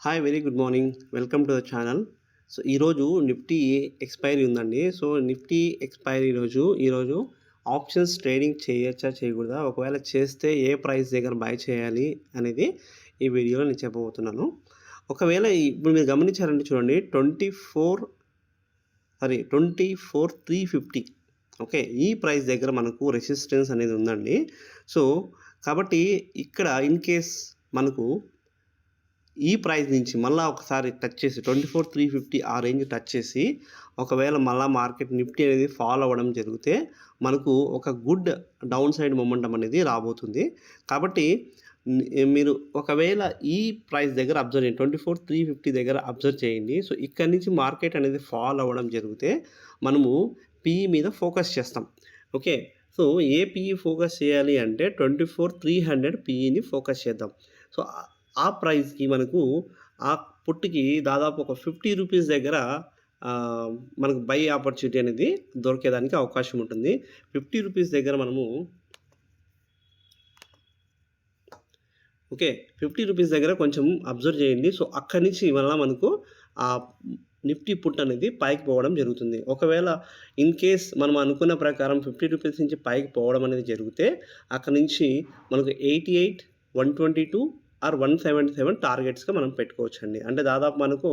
Hi very good morning. Welcome to the channel. So, ఈరోజు Nifty expiry ఉందండి. So, Nifty expiry ఈరోజు options trading చేయొచ్చా? చేయకూడదా? ఒకవేళ చేస్తే ఏ ప్రైస్ దగ్గర బై చేయాలి అనేది ఈ వీడియోలో నేను చెప్పబోతున్నాను. ఒకవేళ ఇప్పుడు మీరు గమనించారంటే చూడండి 24,350 ఓకే. ఈ ప్రైస్ దగ్గర మనకు రెసిస్టెన్స్ అనేది ఉందండి. సో, కాబట్టి ఇక్కడ ఇన్ కేస్ మనకు ఈ ప్రైస్ నుంచి మళ్ళా ఒకసారి టచ్ చేసి 24,350 ఆ రేంజ్ టచ్ చేసి ఒకవేళ మళ్ళా మార్కెట్ నిఫ్టీ అనేది ఫాల్ అవ్వడం జరిగితే మనకు ఒక గుడ్ డౌన్ సైడ్ మొమెంటం అనేది రాబోతుంది. కాబట్టి మీరు ఒకవేళ ఈ ప్రైస్ దగ్గర అబ్జర్వ్ చేయండి. 24,350 దగ్గర అబ్జర్వ్ చేయండి. సో, ఇక్కడి నుంచి మార్కెట్ అనేది ఫాల్ అవ్వడం జరిగితే మనము పీఈ మీద ఫోకస్ చేస్తాం. ఓకే. సో, ఏ పీఈ ఫోకస్ చేయాలి అంటే 24,300 పీఈని ఫోకస్ చేద్దాం. సో, ఆ ప్రైస్‌కి మనకు ఆ పుట్టుకి దాదాపు ఒక 50 రూపీస్ దగ్గర మనకు బై ఆపర్చునిటీ అనేది దొరికేదానికి అవకాశం ఉంటుంది. 50 రూపీస్ దగ్గర మనము ఓకే. 50 రూపీస్ దగ్గర కొంచెం అబ్జర్వ్ చేయండి. సో, అక్కడి నుంచి మళ్ళా మనకు నిఫ్టీ పుట్ అనేది పైకి పోవడం జరుగుతుంది. ఒకవేళ ఇన్ కేస్ మనం అనుకున్న ప్రకారం 50 రూపీస్ నుంచి పైకి పోవడం అనేది జరిగితే అక్కడి నుంచి మనకు 88, 122 ఆర్ 177 టార్గెట్స్‌గా మనం పెట్టుకోవచ్చండి. అంటే దాదాపు మనకు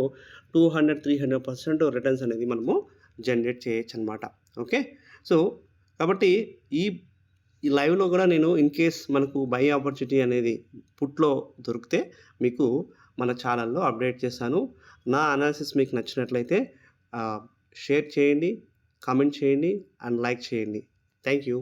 200, 300% రిటర్న్స్ అనేది మనము జనరేట్ చేయొచ్చనమాట. ఓకే. సో, కాబట్టి ఈ ఈ లైవ్‌లో కూడా నేను ఇన్ కేస్ మనకు బై ఆపర్చునిటీ అనేది పుట్‌లో దొరికితే మీకు మన ఛానల్‌లో అప్డేట్ చేస్తాను. నా అనాలిసిస్ మీకు నచ్చినట్లయితే షేర్ చేయండి, కామెంట్ చేయండి అండ్ లైక్ చేయండి. Thank you.